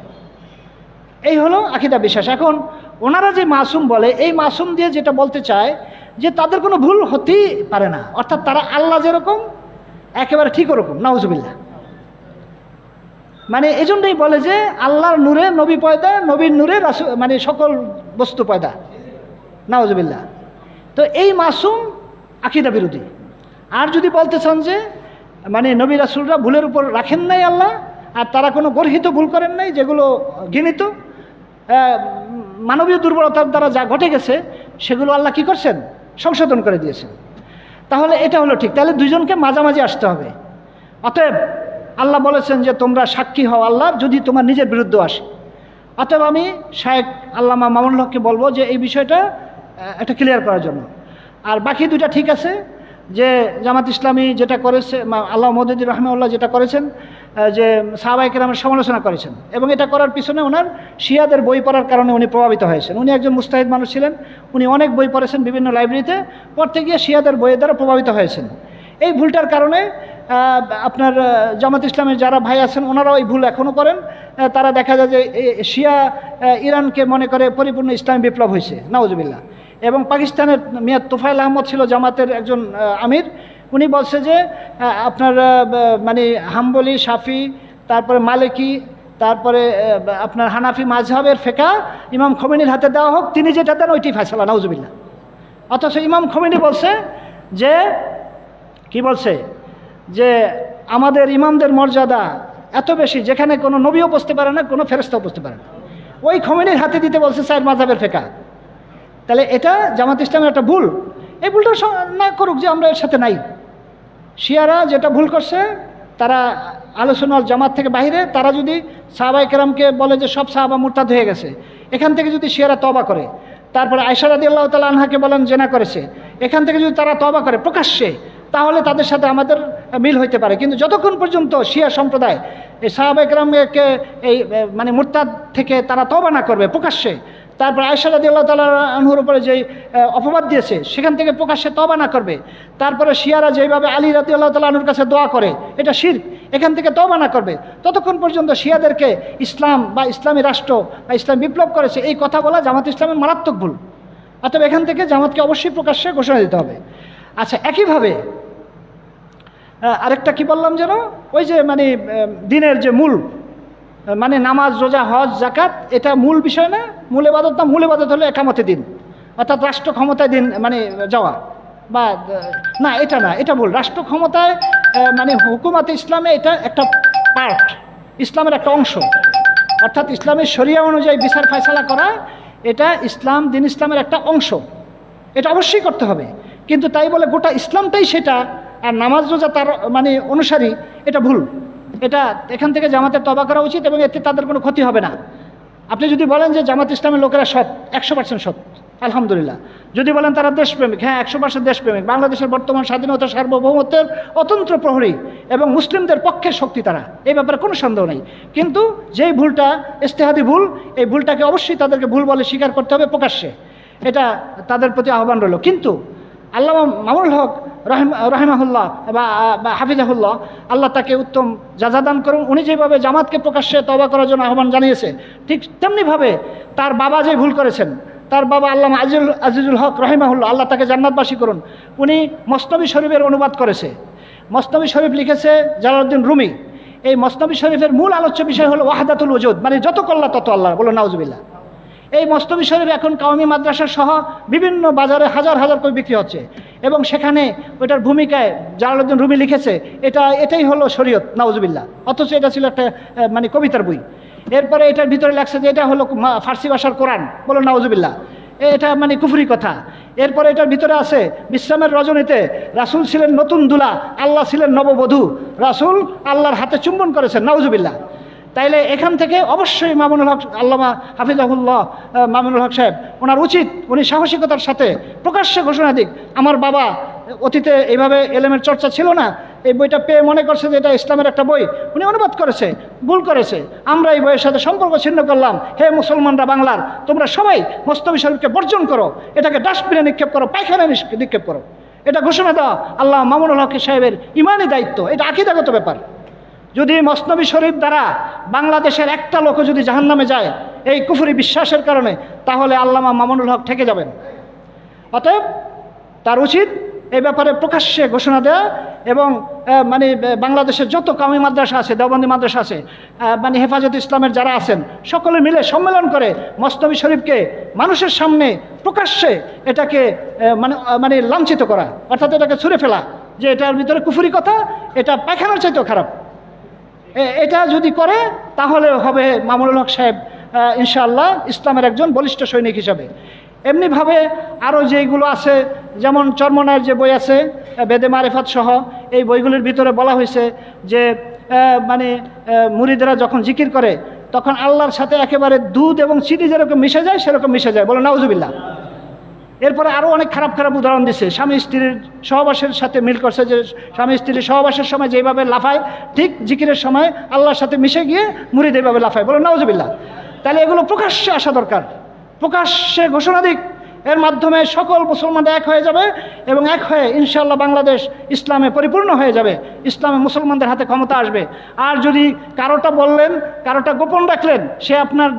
এই হলো আকীদা বিশ্বাস। এখন ওনারা যে মাসুম বলে, এই মাসুম দিয়ে যেটা বলতে চায় যে তাদের কোনো ভুল হতেই পারে না, অর্থাৎ তারা আল্লাহ যেরকম একেবারে ঠিক ওরকম, নাউজুবিল্লাহ। মানে এই জন্যই বলে যে আল্লাহর নূরে নবী পয়দা, নবীর নূরে রাসূল, মানে সকল বস্তু পয়দা, নাউজুবিল্লাহ। তো এই মাসুম আকীদা বিরোধী। আর যদি বলতে চান যে মানে নবী রাসূলরা ভুলের উপর রাখেন নাই আল্লাহ, আর তারা কোনো গর্হিত ভুল করেন নাই যেগুলো ঘৃণিত, মানবীয় দুর্বলতার দ্বারা যা ঘটে গেছে সেগুলো আল্লাহ কি করছেন? সংশোধন করে দিয়েছেন। তাহলে এটা হলো ঠিক। তাহলে দুইজনকে মাঝামাঝি আসতে হবে। অতএব আল্লাহ বলেছেন যে তোমরা সাক্ষী হও আল্লাহর, যদি তোমার নিজের বিরুদ্ধে আসে। অতএব আমি শায়েখ আল্লামা মামুনুল হককে বলবো যে এই বিষয়টা একটা ক্লিয়ার করার জন্য। আর বাকি দুইটা ঠিক আছে, যে জামাত ইসলামী যেটা করেছে, আল্লাহ মওদুদী রাহিমাহুল্লাহ যেটা করেছেন, যে সাহাবায়ে কেরামের সমালোচনা করেছেন, এবং এটা করার পিছনে ওনার শিয়াদের বই পড়ার কারণে উনি প্রভাবিত হয়েছেন। উনি একজন মুস্তাহিদ মানুষ ছিলেন, উনি অনেক বই পড়েছেন বিভিন্ন লাইব্রেরিতে, পড়তে গিয়ে শিয়াদের বইয়ের দ্বারা প্রভাবিত হয়েছেন। এই ভুলটার কারণে আপনার জামাত ইসলামের যারা ভাই আছেন ওনারাও এই ভুল এখনও করেন। তারা দেখা যায় যে শিয়া ইরানকে মনে করে পরিপূর্ণ ইসলামী বিপ্লব হয়েছে, নাউজুবিল্লাহ। এবং পাকিস্তানের মিয়া তোফায়েল আহমদ ছিল জামাতের একজন আমির, উনি বলছে যে আপনার মানে হাম্বলি, শাফি, তারপরে মালিকি, তারপরে আপনার হানাফি মাযহাবের ফিকহ ইমাম খোমেনির হাতে দেওয়া হোক, তিনি যেটা দেন ওইটি ফয়সালা, নাউজুবিল্লাহ। অথচ ইমাম খোমেনি বলছে যে কি বলছে যে আমাদের ইমামদের মর্যাদা এত বেশি যেখানে কোনো নবীও বসতে পারে না, কোনো ফেরেশতাও বসতে পারে না, ওই খোমেনির হাতে দিতে বলছে চার মাযহাবের ফিকহ। তাহলে এটা জামাত ইসলামের একটা ভুল। এই ভুলটা না করুক যে আমরা এর সাথে নাই। শিয়ারা যেটা ভুল করছে, তারা আলোচনা জামাত থেকে বাইরে, তারা যদি সাহাবায়ে কেরামকে বলে যে সব সাহাবা মুরতাদ হয়ে গেছে, এখান থেকে যদি শিয়ারা তওবা করে, তারপরে আয়েশা রাদিয়াল্লাহু তাআলা আনহাকে বলেন জেনা করেছে, এখান থেকে যদি তারা তওবা করে প্রকাশ্যে, তাহলে তাদের সাথে আমাদের মিল হইতে পারে। কিন্তু যতক্ষণ পর্যন্ত শিয়া সম্প্রদায় এই সাহাবায়ে কেরামকে এই মানে মুরতাদ থেকে তারা তওবা না করবে প্রকাশ্যে, তারপর আয়েশা রাদিয়াল্লাহু তাআলা আনহুর উপরে যেই অপবাদ দিয়েছে সেখান থেকে প্রকাশ্যে তওবা না করবে, তারপরে শিয়ারা যেইভাবে আলী রাদিয়াল্লাহু তাআলা আনহুর কাছে দোয়া করে এটা শিরক, এখান থেকে তওবা না করবে, ততক্ষণ পর্যন্ত শিয়াদেরকে ইসলাম বা ইসলামী রাষ্ট্র বা ইসলাম বিপ্লব করেছে এই কথা বলা জামাত ইসলামের মারাত্মক ভুল। অতএব এখান থেকে জামাতকে অবশ্যই প্রকাশ্যে ঘোষণা দিতে হবে। আচ্ছা, একইভাবে আরেকটা কি বললাম যেন, ওই যে মানে দিনের যে মূল মানে নামাজ, রোজা, হজ, যাকাত, এটা মূল বিষয় না, মূল ইবাদত না। মূল ইবাদত হলো একামতে দিন, অর্থাৎ রাষ্ট্র ক্ষমতায় দিন মানে যাওয়া, বা না এটা না, এটা ভুল। রাষ্ট্র ক্ষমতায় মানে হুকুমাতে ইসলামে এটা একটা পার্ট, ইসলামের একটা অংশ, অর্থাৎ ইসলামের শরিয়া অনুযায়ী বিচার ফায়সালা করা, এটা ইসলাম, দিন ইসলামের একটা অংশ, এটা অবশ্যই করতে হবে। কিন্তু তাই বলে গোটা ইসলামটাই সেটা আর নামাজ রোজা তার মানে অনুসারী, এটা ভুল। এটা এখান থেকে জামাতের তওবা করা উচিত এবং এতে তাদের কোনো ক্ষতি হবে না। আপনি যদি বলেন যে জামাত ইসলামের লোকেরা সৎ, 100% সৎ, আলহামদুলিল্লাহ। যদি বলেন তারা দেশপ্রেমিক, হ্যাঁ 100% দেশপ্রেমিক, বাংলাদেশের বর্তমান স্বাধীনতা, সার্বভৌমত্বের অতন্ত্র প্রহরী এবং মুসলিমদের পক্ষের শক্তি তারা, এই ব্যাপারে কোনো সন্দেহ নেই। কিন্তু যেই ভুলটা ইজতিহাদি ভুল, এই ভুলটাকে অবশ্যই তাদেরকে ভুল বলে স্বীকার করতে হবে প্রকাশ্যে, এটা তাদের প্রতি আহ্বান রইল। কিন্তু আল্লামা মামুনুল হক রাহিমাহুল্লাহ বা হাফিজাহুল্লাহ, আল্লাহ তাকে উত্তম জাযা দান করুন, উনি যেভাবে জামাতকে প্রকাশ্যে তওবা করার জন্য আহ্বান জানিয়েছে, ঠিক তেমনিভাবে তার বাবা যে ভুল করেছেন, তার বাবা আল্লামা আজিজুল হক রাহিমাহুল্লাহ, আল্লাহ তাকে জান্নাতবাসী করুন, উনি মসনবী শরীফের অনুবাদ করেছে। মসনবী শরীফ লিখেছে জালালউদ্দিন রুমি। এই মসনবী শরীফের মূল আলোচ্য বিষয় হলো ওয়াহদাতুল ওজুদ, মানে যত কল্লা তত আল্লাহ, বলো নাউজুবিল্লাহ। এই মসনবী শরীফ এখন কওমি মাদ্রাসা সহ বিভিন্ন বাজারে হাজার হাজার করে বিক্রি হচ্ছে, এবং সেখানে ওইটার ভূমিকায় জালালউদ্দিন রুমি লিখেছে এটাই হলো শরীয়ত, নাউজুবিল্লাহ। অথচ এটা ছিল একটা মানে কবিতার বই। এরপরে এটার ভিতরে লেখছে যে এটা হলো ফার্সি ভাষার কোরআন, বলো নাউজুবিল্লাহ, এটা মানে কুফরি কথা। এরপরে এটার ভিতরে আছে বিশ্রামের রজনীতে রাসূল ছিলেন নতুন দুলা, আল্লাহ ছিলেন নববধূ, রাসূল আল্লাহর হাতে চুম্বন করেছেন, নাউজুবিল্লাহ। তাইলে এখান থেকে অবশ্যই মামুনুল হক, আল্লামা হাফিজাহুল্লাহ মামুনুল হক সাহেব, ওনার উচিত উনি সাহসিকতার সাথে প্রকাশ্যে ঘোষণা দিক, আমার বাবা অতীতে এইভাবে এলেমের চর্চা ছিল না, এই বইটা পেয়ে মনে করছে যে এটা ইসলামের একটা বই, উনি অনুবাদ করেছে, ভুল করেছে, আমরা এই বইয়ের সাথে সম্পর্ক ছিন্ন করলাম। হে মুসলমানরা বাংলার, তোমরা সবাই মসনবী শরীফকে বর্জন করো, এটাকে ডাস্টবিনে নিক্ষেপ করো, পায়খানায় নিক্ষেপ করো, এটা ঘোষণা দেওয়া আল্লাহ মামুনুল হক সাহেবের ইমানি দায়িত্ব, এটা আকীদাগত ব্যাপার। যদি মসনবী শরীফ দ্বারা বাংলাদেশের একটা লোক যদি জাহান্নামে যায় এই কুফরি বিশ্বাসের কারণে, তাহলে আল্লামা মামুনুল হক ঠেকে যাবেন। অতএব তার উচিত এই ব্যাপারে প্রকাশ্যে ঘোষণা দেওয়া, এবং মানে বাংলাদেশের যত কওমি মাদ্রাসা আছে, দেওবন্দি মাদ্রাসা আছে, মানে হেফাজত ইসলামের যারা আছেন, সকলে মিলে সম্মেলন করে মসনবী শরীফকে মানুষের সামনে প্রকাশ্যে এটাকে মানে লাঞ্ছিত করা, অর্থাৎ এটাকে ছুঁড়ে ফেলা যে এটার ভিতরে কুফরি কথা, এটা পায়খানার চাইতেও খারাপ। এটা যদি করে তাহলে হবে মামুনুল হক সাহেব ইনশাআল্লাহ ইসলামের একজন বলিষ্ঠ সৈনিক হিসাবে। এমনিভাবে আরও যেইগুলো আছে, যেমন চরমনায়ের যে বই আছে বেদে মারিফাত সহ, এই বইগুলির ভিতরে বলা হয়েছে যে মানে মুরিদরা যখন জিকির করে তখন আল্লাহর সাথে একেবারে দুধ এবং চিনি যেরকম মিশে যায় সেরকম মিশে যায়, বলো নাউজুবিল্লাহ। এরপরে আরও অনেক খারাপ খারাপ উদাহরণ দিচ্ছে, স্বামী স্ত্রীর সহবাসের সাথে মিল করছে, যে স্বামী স্ত্রীর সহবাসের সময় যেভাবে লাফায় ঠিক জিকিরের সময় আল্লাহর সাথে মিশে গিয়ে মুরিদ এইভাবে লাফায়, বলো নাউজুবিল্লাহ। তাহলে এগুলো প্রকাশ্যে আসা দরকার, প্রকাশ্যে ঘোষণা দিক এর মাধ্যমে সকল মুসলমানরা এক হয়ে যাবে এবং এক হয়ে ইনশাআল্লাহ বাংলাদেশ ইসলামে পরিপূর্ণ হয়ে যাবে, ইসলামে মুসলমানদের হাতে ক্ষমতা আসবে। আর যদি কারোটা বললেন, কারোটা গোপন রাখলেন, সে আপনার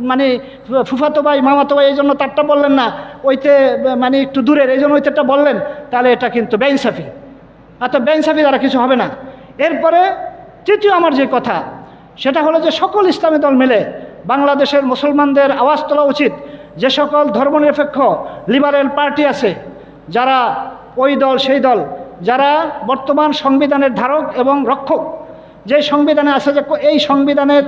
মানে ফুফাতো ভাই মামাতো ভাই এই জন্য তারটা বললেন না, ওইতে মানে একটু দূরের এই জন্য ওইটা বললেন, তাহলে এটা কিন্তু বেইনসাফি। অর্থাৎ বেইনসাফি দ্বারা কিছু হবে না। এরপরে তৃতীয় আমার যে কথা, সেটা হলো যে সকল ইসলামী দল মিলে বাংলাদেশের মুসলমানদের আওয়াজ তোলা উচিত। যে সকল ধর্মনিরপেক্ষ লিবারেল পার্টি আছে, যারা ওই দল সেই দল, যারা বর্তমান সংবিধানের ধারক এবং রক্ষক, যে সংবিধানে আছে যে এই সংবিধানের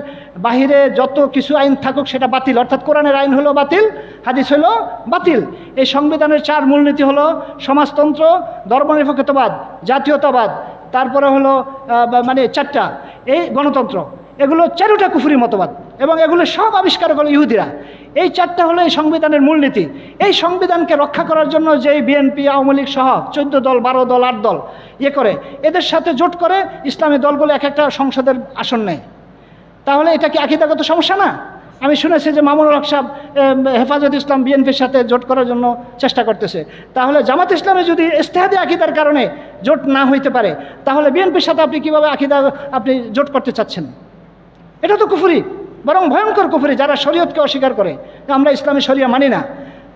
বাহিরে যত কিছু আইন থাকুক সেটা বাতিল, অর্থাৎ কোরআনের আইন হলো বাতিল, হাদিস হলো বাতিল। এই সংবিধানের 4 মূলনীতি হলো সমাজতন্ত্র, ধর্মনিরপেক্ষতাবাদ, জাতীয়তাবাদ, তারপরে হলো মানে 4টা এই গণতন্ত্র। এগুলো 4টা কুফরি মতবাদ এবং এগুলো সব আবিষ্কার করলো ইহুদিরা। এই 4টা হলো এই সংবিধানের মূলনীতি। এই সংবিধানকে রক্ষা করার জন্য যে বিএনপি, আওয়ামী লীগ সহ 14 দল, 12 দল, 8 দল করে এদের সাথে জোট করে ইসলামী দলগুলো এক একটা সংসদের আসন নেয়, তাহলে এটা কি আকীদাগত সমস্যা না? আমি শুনেছি যে মামুনুল হক সাহেব হেফাজত ইসলাম বিএনপির সাথে জোট করার জন্য চেষ্টা করতেছে। তাহলে জামাত ইসলামে যদি ইজতিহাদি আকীদার কারণে জোট না হইতে পারে, তাহলে বিএনপির সাথে আপনি কীভাবে আকীদা আপনি জোট করতে চাচ্ছেন? এটা তো কুফরি, বরং ভয়ঙ্কর কুফরি, যারা শরীয়তকে অস্বীকার করে, আমরা ইসলামী শরিয়া মানি না।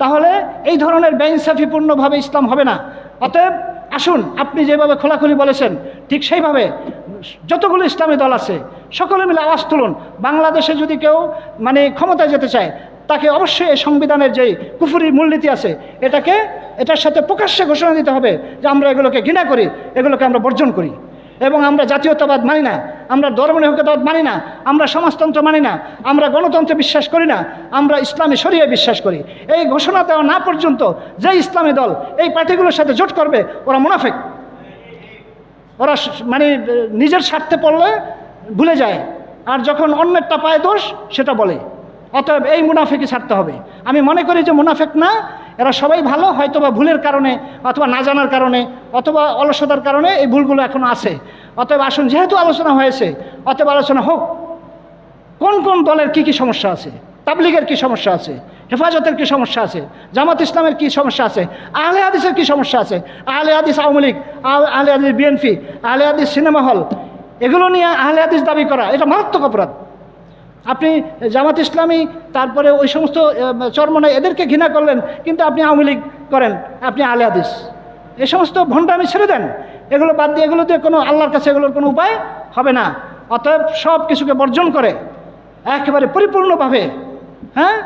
তাহলে এই ধরনের বেইনসাফিপূর্ণভাবে ইসলাম হবে না। অতএব আসুন, আপনি যেভাবে খোলাখুলি বলেছেন ঠিক সেইভাবে যতগুলো ইসলামী দল আছে সকলে মিলে আওয়াজ তুলুন। বাংলাদেশে যদি কেউ মানে ক্ষমতায় যেতে চায়, তাকে অবশ্যই এই সংবিধানের যেই কুফরি মূলনীতি আছে এটার সাথে প্রকাশ্যে ঘোষণা দিতে হবে যে আমরা এগুলোকে ঘৃণা করি, এগুলোকে আমরা বর্জন করি। এবং আমরা জাতীয়তাবাদ মানি না, আমরা ধর্মনিরপেক্ষতাবাদ মানি না, আমরা সমাজতন্ত্র মানি না, আমরা গণতন্ত্রে বিশ্বাস করি না, আমরা ইসলামী শরিয়ায় বিশ্বাস করি। এই ঘোষণা দেওয়া না পর্যন্ত যে ইসলামী দল এই পার্টিগুলোর সাথে জোট করবে, ওরা মুনাফিক। ওরা মানে নিজের স্বার্থে পড়লে ভুলে যায়, আর যখন অন্যেরটা পায় দোষ সেটা বলে। অতএব এই মুনাফিকই ছাড়তে হবে। আমি মনে করি যে মুনাফিক না, এরা সবাই ভালো, হয়তোবা ভুলের কারণে অথবা না জানার কারণে অথবা অলসতার কারণে এই ভুলগুলো এখনও আছে। অতএব আসুন, যেহেতু আলোচনা হয়েছে, অতএব আলোচনা হোক কোন কোন দলের কি কি সমস্যা আছে, তাবলিগের কি সমস্যা আছে, হেফাজতের কি সমস্যা আছে, জামাত ইসলামের কি সমস্যা আছে, আহলে হাদিসের কি সমস্যা আছে। আহলে হাদিস আওয়ামী লীগ, আহলে হাদিস বিএনপি, আহলে হাদিস সিনেমা হল, এগুলো নিয়ে আহলে হাদিস দাবি করা এটা মারাত্মক অপরাধ। আপনি জামাত ইসলামী, তারপরে ওই সমস্ত চরমনাই, এদেরকে ঘৃণা করলেন, কিন্তু আপনি আওয়ামী লীগ করেন, আপনি আহলে হাদিস। এই সমস্ত ভণ্ডামি ছেড়ে দেন, এগুলো বাদ দিয়ে এগুলোতে কোনো আল্লাহর কাছে এগুলোর কোনো উপায় হবে না। অতএব সব কিছুকে বর্জন করে একেবারে পরিপূর্ণভাবে, হ্যাঁ,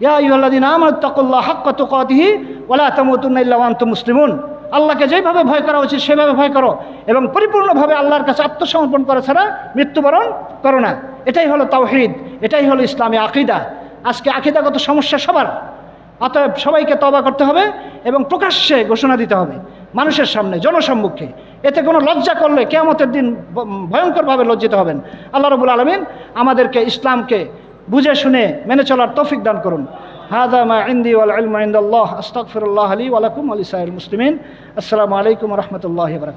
ইয়া আইয়ুহাল্লাযীনা আমানু তাকুল্লাহা হাক্কা তুকাতিহি ওয়া লা তামুতুন্না ইল্লা ওয়া আনতুম মুসলিমুন। আল্লাহকে যেভাবে ভয় করা উচিত সেভাবে ভয় করো এবং পরিপূর্ণভাবে আল্লাহর কাছে আত্মসমর্পণ করা ছাড়া মৃত্যুবরণ করো না। এটাই হলো তাওহীদ, এটাই হলো ইসলামী আকীদা। আজকে আকীদাগত সমস্যা সবার, অতএব সবাইকে তওবা করতে হবে এবং প্রকাশ্যে ঘোষণা দিতে হবে মানুষের সামনে, জনসম্মুখে। এতে কোনো লজ্জা করলে কিয়ামতের দিন ভয়ঙ্করভাবে লজ্জিত হবেন। আল্লাহ রাব্বুল আলামিন আমাদেরকে ইসলামকে বুঝে শুনে মেনে চলার তৌফিক দান করুন। হাযা মা ইনদি ওয়াল ইলমু ইনদাল্লাহ, আস্তাগফিরুল্লাহ লি ওয়া লাকুম ওয়া লিসাইরিল মুসলিমিন। আসসালামু আলাইকুম ওয়া রাহমাতুল্লাহি ওয়া বারাকাতুহু।